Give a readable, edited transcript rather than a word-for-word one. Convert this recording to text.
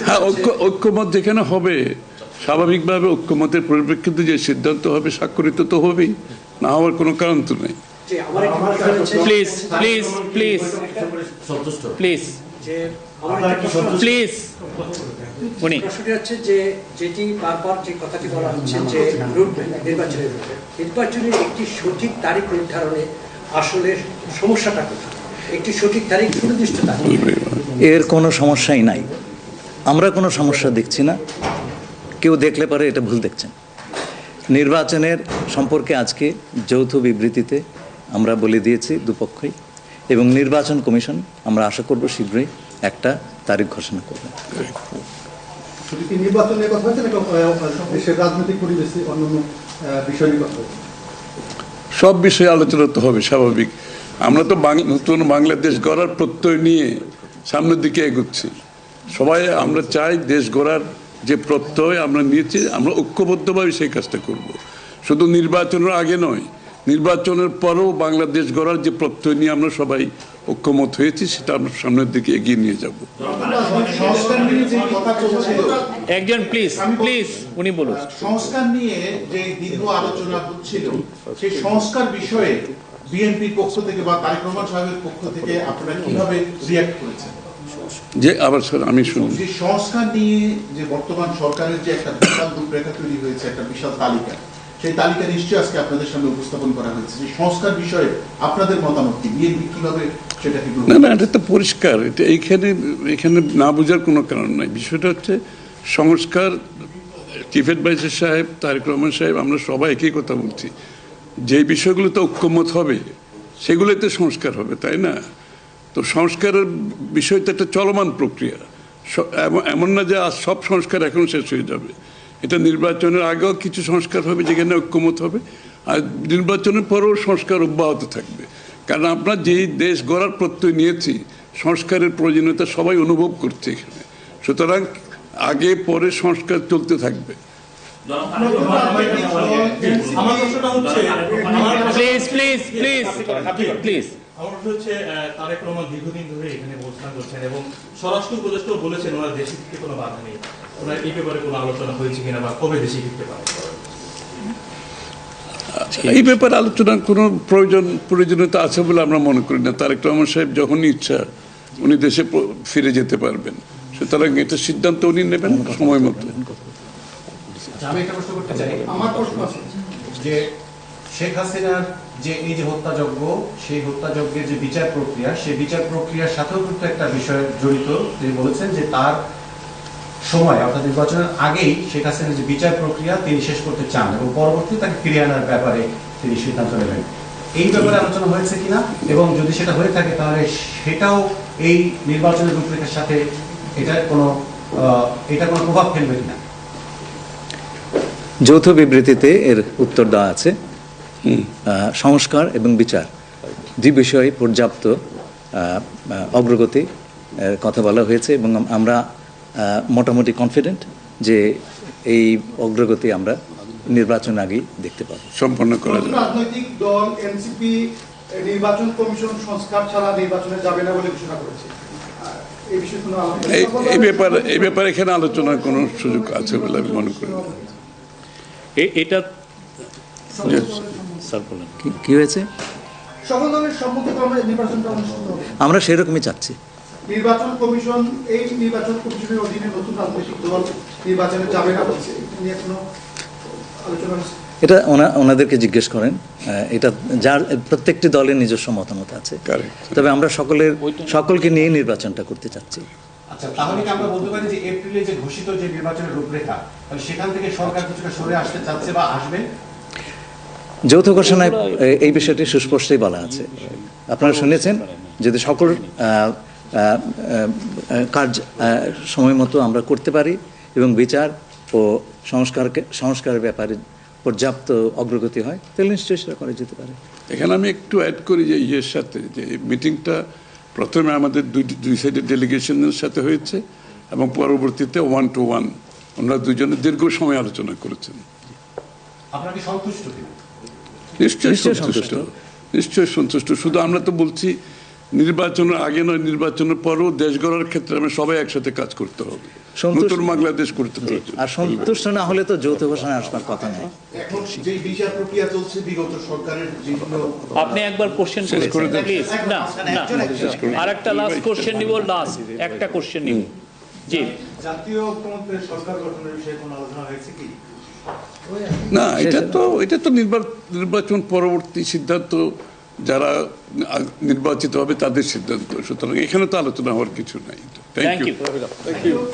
হ্যাঁ, ঐক্যমত যেখানে হবে স্বাভাবিকভাবে ঐক্যমতের পরিপ্রেক্ষিতে যে সিদ্ধান্ত হবে স্বাক্ষরিত তো হবেই, না হওয়ার কোনো কারণ তো নেই। Please please please please please উনি প্রশ্নটি হচ্ছে যে যেটি বারবার যে কথাটি বলা হচ্ছে যে নির্বাচনের একটি সঠিক তারিখ নির্ধারণে আসলে সমস্যাটা কোথায়, একটি সঠিক তারিখ সুনির্দিষ্ট তারিখ। এর কোনো সমস্যাই নাই, আমরা কোনো সমস্যা দেখছি না, কেউ দেখলে পারে এটা ভুল দেখছেন। নির্বাচনের সম্পর্কে আজকে যৌথ বিবৃতিতে আমরা বলে দিয়েছি দুপক্ষই, এবং নির্বাচন কমিশন আমরা আশা করব শীঘ্রই একটা তারিখ ঘোষণা করবে। নির্বাচনের কথা হচ্ছে দেশের রাজনৈতিক পরিবেশে অন্যান্য বিষয় নিয়ে কথা, সব বিষয়ে আলোচনা তো হবে স্বাভাবিক। আমরা তো নতুন বাংলাদেশ গড়ার প্রত্যয় নিয়ে সামনের দিকে এগোচ্ছি। সবাই আমরা চাই দেশ গড়ার যে প্রত্যয় আমরা নিয়েছি, আমরা ঐক্যবদ্ধভাবে সেই কাজটা করব। শুধু নির্বাচনের আগে নয়, নির্বাচনের পরেও বাংলাদেশ গড়ার যে প্রত্যয় নিয়ে আমরা সবাই ঐক্যমত হয়েছি, সেটা আমরা সামনের দিকে এগিয়ে নিয়ে যাব। একজন প্লিজ প্লিজ উনি বলুন। সংস্কার নিয়ে যে দীর্ঘ আলোচনা হচ্ছিল, সেই সংস্কার বিষয়ে বিএনপির পক্ষ থেকে বা তারেক রহমান সাহেবের পক্ষ থেকে আপনারা কিভাবে রিঅ্যাক্ট করেছেন? যে আবার স্যার আমি শুনি, যে সংস্কার নিয়ে যে বর্তমান সরকারের যে একটা বিশাল রূপরেখা তৈরি হয়েছে, একটা বিশাল তালিকা, সেই তালিকা নিশ্চয়ই আজকে আপনাদের সামনে উপস্থাপন করা হয়েছে। যে সংস্কার বিষয়ে আপনাদের মতামত কি, বিএনপি কিভাবে সেটাকে? না, এটা তো পরিষ্কার, এটা এখানে না বোঝার কোনো কারণ নাই। বিষয়টা হচ্ছে সংস্কার, চিফ অ্যাডভাইজার সাহেব, তারেক রহমান সাহেব, আমরা সবাই একই কথা বলছি। যে বিষয়গুলোতে ঐক্যমত হবে সেগুলোতে সংস্কার হবে, তাই না? তো সংস্কারের বিষয়টা একটা চলমান প্রক্রিয়া, এমন না যে আজ সব সংস্কার এখন শেষ হয়ে যাবে। এটা নির্বাচনের আগেও কিছু সংস্কার হবে যেখানে ঐক্যমত হবে, আর নির্বাচনের পরেও সংস্কার অব্যাহত থাকবে। কারণ আমরা যেই দেশ গড়ার প্রত্যয় নিয়েছি, সংস্কারের প্রয়োজনীয়তা সবাই অনুভব করছে এখানে। সুতরাং আগে পরে সংস্কার চলতে থাকবে। প্লিজ প্লিজ প্লিজ প্লিজ আমার প্রশ্ন হচ্ছে, তারেক রহমান দীর্ঘদিন ধরে এখানে অবস্থান করছেন এবং স্বরাষ্ট্র উপদেষ্টাও বলেছেন ওনার দেশে ফিরতে কোনো বাধা নেই। ওনার এই ব্যাপারে কোনো আলোচনা হয়েছে কিনা বা কবে দেশে ফিরতে পারে? এই ব্যাপারে আলোচনার কোনো প্রয়োজনীয়তা আছে বলে আমরা মনে করি না। তারেক রহমান সাহেব যখনই ইচ্ছা উনি দেশে ফিরে যেতে পারবেন, সুতরাং এটা সিদ্ধান্ত উনি নেবেন সময় মতো। আমি একটা প্রশ্ন করতে চাই। আমার প্রশ্ন আছে যে শেখ হাসিনার যে এই যে হত্যাযজ্ঞ, সেই হত্যাযজ্ঞের যে বিচার প্রক্রিয়া, সেই বিচার প্রক্রিয়ার সাথেও কিন্তু একটা বিষয় জড়িত। তিনি বলেছেন যে তার সময় অর্থাৎ নির্বাচনের আগেই শেখ হাসিনার যে বিচার প্রক্রিয়া তিনি শেষ করতে চান এবং পরবর্তী তাকে ফিরিয়ে আনার ব্যাপারে তিনি সিদ্ধান্ত নেবেন। এই ব্যাপারে আলোচনা হয়েছে কিনা, এবং যদি সেটা হয়ে থাকে তাহলে সেটাও এই নির্বাচনের রূপরেখার সাথে এটা কোনো প্রভাব ফেলবে কিনা? যৌথ বিবৃতিতে এর উত্তর দেওয়া আছে। সংস্কার এবং বিচার দুই বিষয়ে পর্যাপ্ত অগ্রগতি কথা বলা হয়েছে, এবং আমরা মোটামুটি কনফিডেন্ট যে এই অগ্রগতি আমরা নির্বাচন আগেই দেখতে পাবো। সম্পন্ন করা যাবে। রাজনৈতিক দল এনসিপি নির্বাচন কমিশন সংস্কার ছাড়া নির্বাচনে যাবে না বলে ঘোষণা করেছে। এই ব্যাপারে এখানে আলোচনার কোনো সুযোগ আছে বলে আমি মনে করি না। এটা স্যার বলেন কি হয়েছে? সকল দলের সম্মতিক্রমে নির্বাচনটা অনুষ্ঠিত হবে, আমরা সেরকমই চাচ্ছি। নির্বাচন কমিশন, এই নির্বাচন কমিশনের অধীনে নতুন রাজনৈতিক দল নির্বাচনে যাবে না বলছে, নিয়ে কোনো আলোচনা? এটা ওনাদেরকে জিজ্ঞেস করেন। এটা যার প্রত্যেকটি দলের নিজস্ব মতামত আছে, তবে আমরা সকলকে নিয়ে নির্বাচনটা করতে চাচ্ছি। আচ্ছা, তাহলে কি আমরা বলতে পারি যে এপ্রিলে যে ঘোষিত যে নির্বাচনের রূপরেখা, তাহলে সেখান থেকে সরকার কিছুটা সরে আসতে চাচ্ছে বা আসবে? যৌথ ঘোষণায় এই বিষয়টি সুস্পষ্টই বলা আছে। আপনারা শুনেছেন, যদি সকল কাজ সময় মতো আমরা করতে পারি এবং বিচার ও সংস্কারের ব্যাপারে পর্যাপ্ত অগ্রগতি হয়, তাহলে নিশ্চয়ই সেটা করা যেতে পারে। এখানে আমি একটু অ্যাড করি যে ইয়ের সাথে, যে মিটিংটা প্রথমে আমাদের দুই সাইডের ডেলিগেশনের সাথে হয়েছে এবং পরবর্তীতে 1-to-1 ওনারা দুজনে দীর্ঘ সময় আলোচনা করেছেন। আপনারা কি সন্তুষ্ট কিনা? নিশ্চয়ই সন্তুষ্ট। শুধু আমরা তো বলছি নির্বাচনের আগে নয়, নির্বাচনের পরও দেশ গড়ার ক্ষেত্রে আমরা সবাই একসাথে কাজ করতে হবে, সন্তোষ- নতুন বাংলাদেশ করতে হবে। আর সন্তুষ্ট না হলে তো যৌথ ঘোষণায় আসবার কথা নেই। এখন যে বিচার প্রক্রিয়া চলছে বিগত সরকারের যেগুলো আপনি একবার কোশ্চেন শেষ করে দেন। প্লিজ। না না, আর একটা লাস্ট কোশ্চেন নিব, লাস্ট একটা কোশ্চেন নিব। জি, জাতীয় ঐক্যমত্যের সরকার গঠনের বিষয়ে কোনো আলোচনা হয়েছে কি? না, এটা তো নির্বাচন পরবর্তী সিদ্ধান্ত, যারা নির্বাচিত হবে তাদের সিদ্ধান্ত, সুতরাং এখানে তো আলোচনা হওয়ার কিছু নাই। Thank you. Thank you.